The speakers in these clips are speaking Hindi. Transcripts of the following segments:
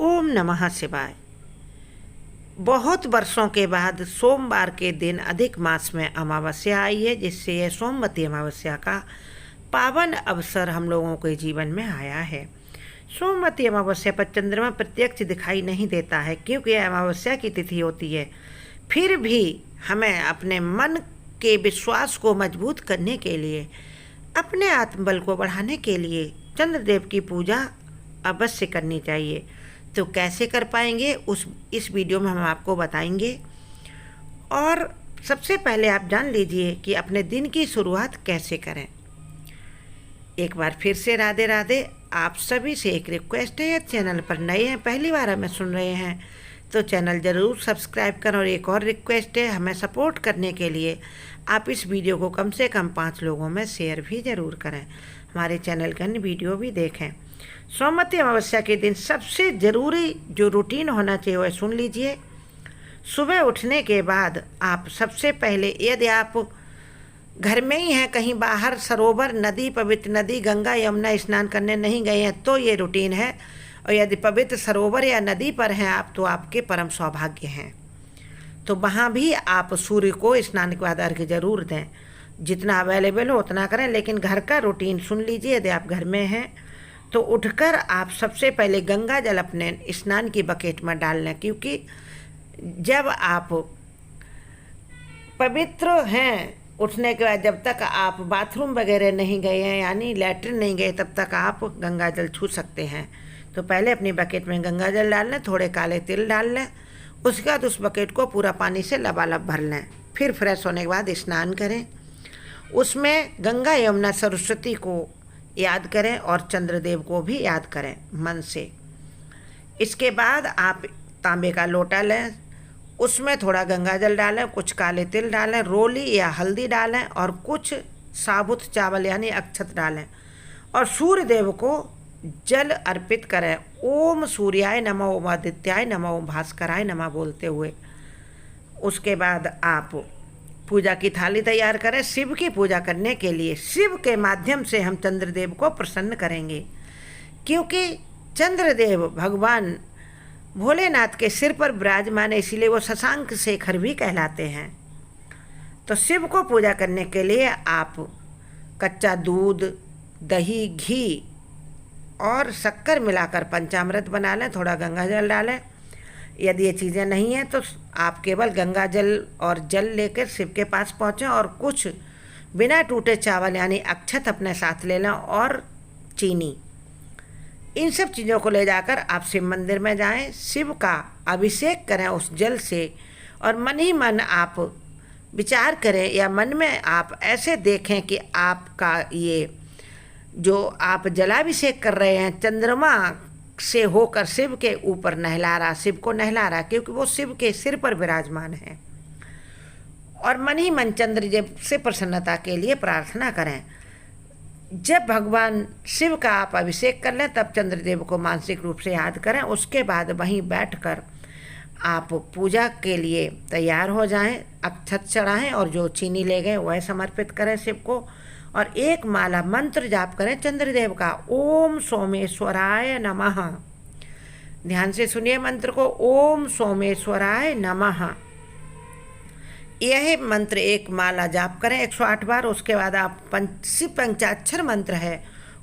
ओम नमः शिवाय। बहुत वर्षों के बाद सोमवार के दिन अधिक मास में अमावस्या आई है, जिससे यह सोमवती अमावस्या का पावन अवसर हम लोगों के जीवन में आया है। सोमवती अमावस्या पर चंद्रमा प्रत्यक्ष दिखाई नहीं देता है क्योंकि यह अमावस्या की तिथि होती है। फिर भी हमें अपने मन के विश्वास को मजबूत करने के लिए, अपने आत्मबल को बढ़ाने के लिए चंद्रदेव की पूजा अवश्य करनी चाहिए। तो कैसे कर पाएंगे इस वीडियो में हम आपको बताएंगे। और सबसे पहले आप जान लीजिए कि अपने दिन की शुरुआत कैसे करें। एक बार फिर से राधे राधे। आप सभी से एक रिक्वेस्ट है, चैनल पर नए हैं, पहली बार हमें सुन रहे हैं तो चैनल ज़रूर सब्सक्राइब करें। और एक और रिक्वेस्ट है, हमें सपोर्ट करने के लिए आप इस वीडियो को कम से कम 5 लोगों में शेयर भी ज़रूर करें। हमारे चैनल के अन्य वीडियो भी देखें। सोमवती अमावस्या के दिन सबसे ज़रूरी जो रूटीन होना चाहिए वह सुन लीजिए। सुबह उठने के बाद आप सबसे पहले, यदि आप घर में ही हैं, कहीं बाहर सरोवर, नदी, पवित्र नदी, गंगा यमुना स्नान करने नहीं गए हैं तो ये रूटीन है। और यदि पवित्र सरोवर या नदी पर हैं आप तो आपके परम सौभाग्य हैं। तो वहाँ भी आप सूर्य को स्नान के बाद अर्घ्य जरूर दें। जितना अवेलेबल हो उतना करें, लेकिन घर का रूटीन सुन लीजिए। यदि आप घर में हैं तो उठकर आप सबसे पहले गंगा जल अपने स्नान की बकेट में डाल लें, क्योंकि जब आप पवित्र हैं, उठने के बाद जब तक आप बाथरूम वगैरह नहीं गए हैं, यानी लैट्रिन नहीं गए, तब तक आप गंगा जल छू सकते हैं। तो पहले अपनी बकेट में गंगा जल डाल लें, थोड़े काले तिल डाल लें, उसके बाद उस बकेट को पूरा पानी से लबालब भर लें। फिर फ्रेश होने के बाद स्नान करें। उसमें गंगा यमुना सरस्वती को याद करें और चंद्रदेव को भी याद करें मन से। इसके बाद आप तांबे का लोटा लें, उसमें थोड़ा गंगा जल डालें, कुछ काले तिल डालें, रोली या हल्दी डालें और कुछ साबुत चावल यानी अक्षत डालें और सूर्य देव को जल अर्पित करें। ओम सूर्याय नमः, ओम आदित्याय नमः, ओम भास्कराय नमः बोलते हुए। उसके बाद आप पूजा की थाली तैयार करें। शिव की पूजा करने के लिए शिव के माध्यम से हम चंद्रदेव को प्रसन्न करेंगे, क्योंकि चंद्रदेव भगवान भोलेनाथ के सिर पर विराजमान है, इसीलिए वो शशांक शेखर भी कहलाते हैं। तो शिव को पूजा करने के लिए आप कच्चा दूध, दही, घी और शक्कर मिलाकर पंचामृत बना लें, थोड़ा गंगा जल डालें। यदि ये चीज़ें नहीं हैं तो आप केवल गंगा जल और जल लेकर शिव के पास पहुँचें और कुछ बिना टूटे चावल यानी अक्षत अपने साथ ले लें और चीनी। इन सब चीज़ों को ले जाकर आप शिव मंदिर में जाएं, शिव का अभिषेक करें उस जल से और मन ही मन आप विचार करें या मन में आप ऐसे देखें कि आपका ये जो आप जलाभिषेक कर रहे हैं चंद्रमा से होकर शिव के ऊपर नहला रहा, शिव को नहला रहा, क्योंकि वो शिव के सिर पर विराजमान है। और मन ही मन चंद्रदेव से प्रसन्नता के लिए प्रार्थना करें। जब भगवान शिव का आप अभिषेक कर लें तब चंद्रदेव को मानसिक रूप से याद करें। उसके बाद वहीं बैठकर आप पूजा के लिए तैयार हो जाएं, अक्षत चढ़ाएं और जो चीनी ले गए वह समर्पित करें शिव को और एक माला मंत्र जाप करें चंद्रदेव का, ओम सोमेश्वराय नमः। ध्यान से सुनिए मंत्र को, ओम सोमेश्वराय नमः। यह मंत्र एक माला जाप करें 108 बार। उसके बाद आप पंचाक्षर मंत्र है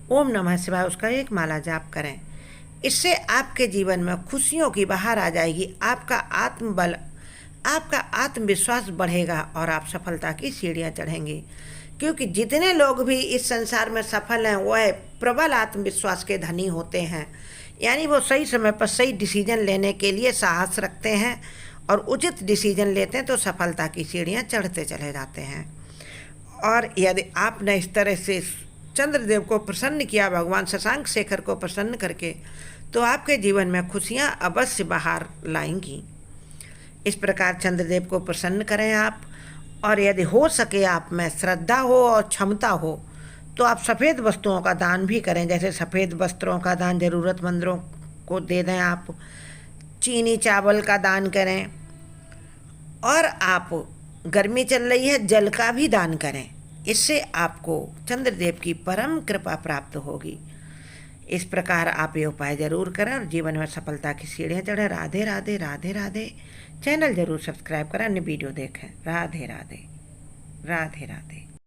ओम नमः शिवाय, उसका एक माला जाप करें। इससे आपके जीवन में खुशियों की बहार आ जाएगी, आपका आत्मबल, आपका आत्मविश्वास बढ़ेगा और आप सफलता की सीढ़ियाँ चढ़ेंगी। क्योंकि जितने लोग भी इस संसार में सफल हैं वह प्रबल आत्मविश्वास के धनी होते हैं, यानी वो सही समय पर सही डिसीजन लेने के लिए साहस रखते हैं और उचित डिसीजन लेते हैं तो सफलता की सीढ़ियाँ चढ़ते चले जाते हैं। और यदि आपने इस तरह से चंद्रदेव को प्रसन्न किया, भगवान शशांक शेखर को प्रसन्न करके, तो आपके जीवन में खुशियाँ अवश्य बाहर लाएंगी। इस प्रकार चंद्रदेव को प्रसन्न करें आप। और यदि हो सके आप में श्रद्धा हो और क्षमता हो तो आप सफ़ेद वस्तुओं का दान भी करें। जैसे सफ़ेद वस्त्रों का दान ज़रूरतमंदों को दे दें, आप चीनी चावल का दान करें और आप गर्मी चल रही है जल का भी दान करें। इससे आपको चंद्रदेव की परम कृपा प्राप्त होगी। इस प्रकार आप ये उपाय ज़रूर करें और जीवन में सफलता की सीढ़ियाँ चढ़ें। राधे राधे राधे राधे। चैनल ज़रूर सब्सक्राइब करें, अन्य वीडियो देखें। राधे राधे राधे राधे।